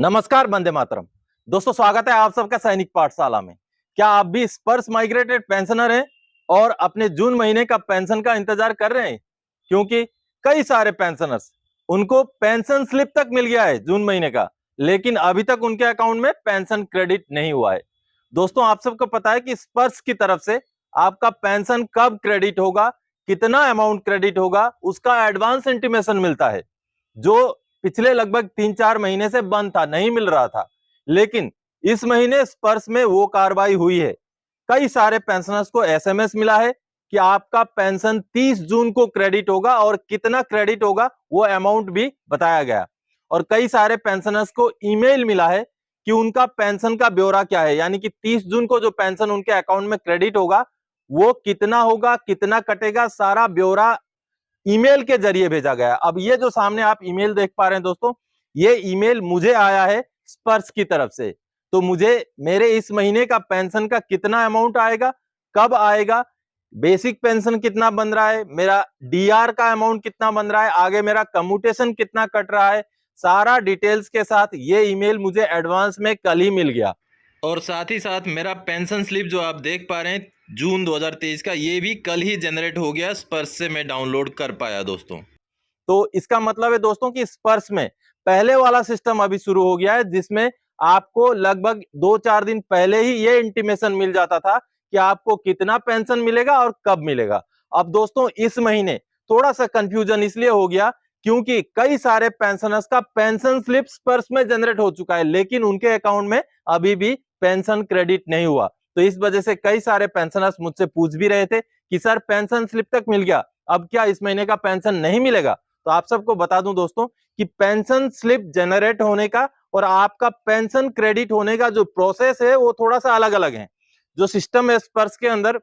नमस्कार, वंदे मातरम। दोस्तों, स्वागत है आप सबका सैनिक पाठशाला में। क्या आप भी स्पर्श माइग्रेटेड पेंशनर हैं और अपने जून महीने का पेंशन का इंतजार कर रहे हैं? क्योंकि कई सारे पेंशनर्स उनको पेंशन स्लिप तक मिल गया है जून महीने का, लेकिन अभी तक उनके अकाउंट में पेंशन क्रेडिट नहीं हुआ है। दोस्तों, आप सबको पता है कि स्पर्श की तरफ से आपका पेंशन कब क्रेडिट होगा, कितना अमाउंट क्रेडिट होगा, उसका एडवांस इंटीमेशन मिलता है, जो पिछले लगभग 3-4 महीने से बंद था, नहीं मिल रहा था। लेकिन इस महीने स्पर्श में वो कार्रवाई हुई है। कई सारे पेंशनर्स को एसएमएस मिला है कि आपका पेंशन 30 जून को क्रेडिट होगा और कितना क्रेडिट होगा वो अमाउंट भी बताया गया। और कई सारे पेंशनर्स को ईमेल मिला है कि उनका पेंशन का ब्यौरा क्या है, यानी कि 30 जून को जो पेंशन उनके अकाउंट में क्रेडिट होगा वो कितना होगा, कितना कटेगा, सारा ब्यौरा ईमेल के जरिए भेजा गया। अब ये जो सामने आप ईमेल देख पा रहे हैं दोस्तों, ये ईमेल मुझे आया है स्पर्श की तरफ से। तो मुझे मेरे इस महीने का पेंशन का कितना अमाउंट आएगा, कब आएगा, बेसिक पेंशन कितना बन रहा है, मेरा डीआर का अमाउंट कितना बन रहा है, आगे मेरा कम्यूटेशन कितना कट रहा है, सारा डिटेल्स के साथ ये ईमेल मुझे एडवांस में कल ही मिल गया। और साथ ही साथ मेरा पेंशन स्लिप जो आप देख पा रहे हैं जून 2023 का, ये भी कल ही जनरेट हो गया। स्पर्श से मैं डाउनलोड कर पाया दोस्तों। तो इसका मतलब है दोस्तों कि स्पर्श में पहले वाला सिस्टम अभी शुरू हो गया है, जिसमें आपको लगभग 2-4 दिन पहले ही ये इंटीमेशन मिल जाता था कि आपको कितना पेंशन मिलेगा और कब मिलेगा। अब दोस्तों, इस महीने थोड़ा सा कंफ्यूजन इसलिए हो गया क्योंकि कई सारे पेंशनर्स का पेंशन स्लिप स्पर्श में जनरेट हो चुका है, लेकिन उनके अकाउंट में अभी भी पेंशन क्रेडिट नहीं हुआ। तो इस वजह से कई सारे पेंशनर्स मुझसे पूछ भी रहे थे कि सर, पेंशन स्लिप तक मिल गया, अब क्या इस महीने का पेंशन नहीं मिलेगा? तो आप सबको बता दूं दोस्तों कि पेंशन स्लिप जनरेट होने का और आपका पेंशन क्रेडिट होने का जो प्रोसेस है वो थोड़ा सा अलग अलग है। जो सिस्टम है स्पर्श के अंदर,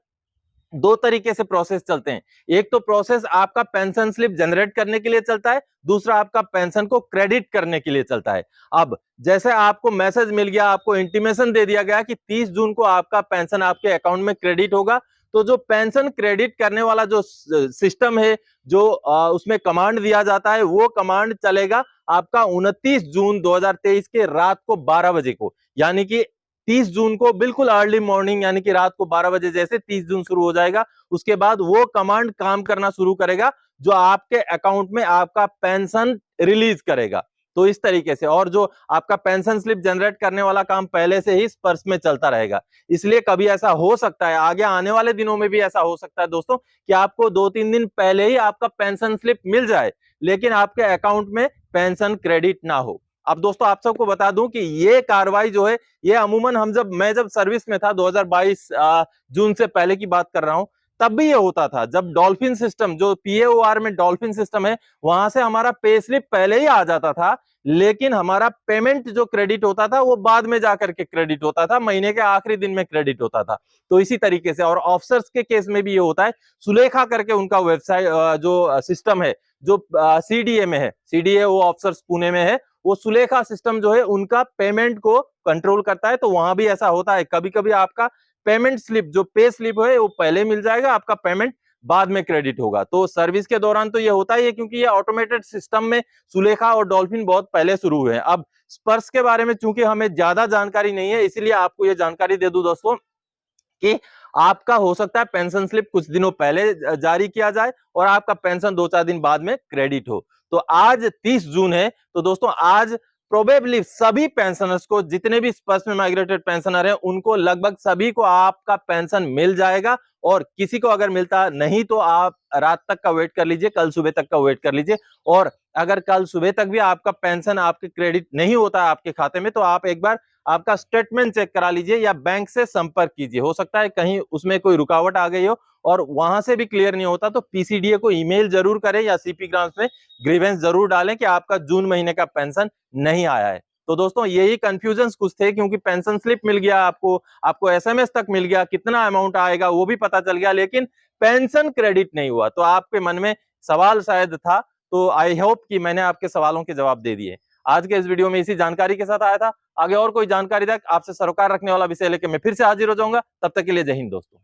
दो तरीके से प्रोसेस चलते हैं। एक तो प्रोसेस आपका पेंशन स्लिप जनरेट करने के लिए चलता है, दूसरा आपका पेंशन को क्रेडिट करने के लिए चलता है। अब जैसे आपको मैसेज मिल गया, आपको इंटीमेशन दे दिया गया कि 30 जून को आपका पेंशन आपके अकाउंट में क्रेडिट होगा, तो जो पेंशन क्रेडिट करने वाला जो सिस्टम है, जो उसमें कमांड दिया जाता है, वो कमांड चलेगा आपका 29 जून 2023 के रात को 12 बजे को। यानी कि 30 जून को बिल्कुल अर्ली मॉर्निंग, यानी कि रात को 12 बजे जैसे 30 जून शुरू हो जाएगा, उसके बाद वो कमांड काम करना शुरू करेगा जो आपके अकाउंट में आपका पेंशन रिलीज करेगा। तो इस तरीके से, और जो आपका पेंशन स्लिप जनरेट करने वाला काम पहले से ही स्पर्श में चलता रहेगा। इसलिए कभी ऐसा हो सकता है, आगे आने वाले दिनों में भी ऐसा हो सकता है दोस्तों, कि आपको 2-3 दिन पहले ही आपका पेंशन स्लिप मिल जाए, लेकिन आपके अकाउंट में पेंशन क्रेडिट ना हो। अब दोस्तों, आप सबको बता दूं कि ये कार्रवाई जो है, ये अमूमन मैं जब सर्विस में था 2022 जून से पहले की बात कर रहा हूं, तब भी ये होता था। जब डॉल्फिन सिस्टम, जो पीएओआर में डॉल्फिन सिस्टम है, वहां से हमारा पे स्लिप पहले ही आ जाता था, लेकिन हमारा पेमेंट जो क्रेडिट होता था वो बाद में जाकर के क्रेडिट होता था, महीने के आखिरी दिन में क्रेडिट होता था। तो इसी तरीके से, और ऑफिसर्स के केस में भी ये होता है। सुलेखा करके उनका वेबसाइट जो सिस्टम है, जो सीडीए में है, सीडीए वो ऑफिसर्स पुणे में है, वो सुलेखा सिस्टम जो है उनका पेमेंट को कंट्रोल करता है। तो वहां भी ऐसा होता है, कभी कभी आपका पेमेंट स्लिप, जो पे स्लिप है, वो पहले मिल जाएगा, आपका पेमेंट बाद में क्रेडिट होगा। तो सर्विस के दौरान तो ये होता ही है, क्योंकि ये ऑटोमेटेड सिस्टम में सुलेखा और डॉल्फिन बहुत पहले शुरू हुए हैं। अब स्पर्श के बारे में चूंकि हमें ज्यादा जानकारी नहीं है, इसलिए आपको ये जानकारी दे दूं दोस्तों कि आपका हो सकता है पेंशन स्लिप कुछ दिनों पहले जारी किया जाए और आपका पेंशन 2-4 दिन बाद में क्रेडिट हो। तो आज 30 जून है, तो दोस्तों आज प्रोबेबली सभी पेंशनर्स को, जितने भी स्पर्श में माइग्रेटेड पेंशनर हैं, उनको लगभग सभी को आपका पेंशन मिल जाएगा। और किसी को अगर मिलता नहीं तो आप रात तक का वेट कर लीजिए, कल सुबह तक का वेट कर लीजिए। और अगर कल सुबह तक भी आपका पेंशन आपके क्रेडिट नहीं होता है आपके खाते में, तो आप एक बार आपका स्टेटमेंट चेक करा लीजिए या बैंक से संपर्क कीजिए। हो सकता है कहीं उसमें कोई रुकावट आ गई हो और वहां से भी क्लियर नहीं होता, तो पीसीडीए को ईमेल जरूर करें या सीपी ग्राम्स में ग्रीवेंस जरूर डालें कि आपका जून महीने का पेंशन नहीं आया है। तो दोस्तों, यही कंफ्यूजन कुछ थे, क्योंकि पेंशन स्लिप मिल गया आपको एसएमएस तक मिल गया, कितना अमाउंट आएगा वो भी पता चल गया, लेकिन पेंशन क्रेडिट नहीं हुआ। तो आपके मन में सवाल शायद था, तो आई होप कि मैंने आपके सवालों के जवाब दे दिए। आज के इस वीडियो में इसी जानकारी के साथ आया था। आगे और कोई जानकारी तक आपसे सरोकार रखने वाला विषय लेकर मैं फिर से हाजिर हो जाऊंगा। तब तक के लिए जय हिंद दोस्तों।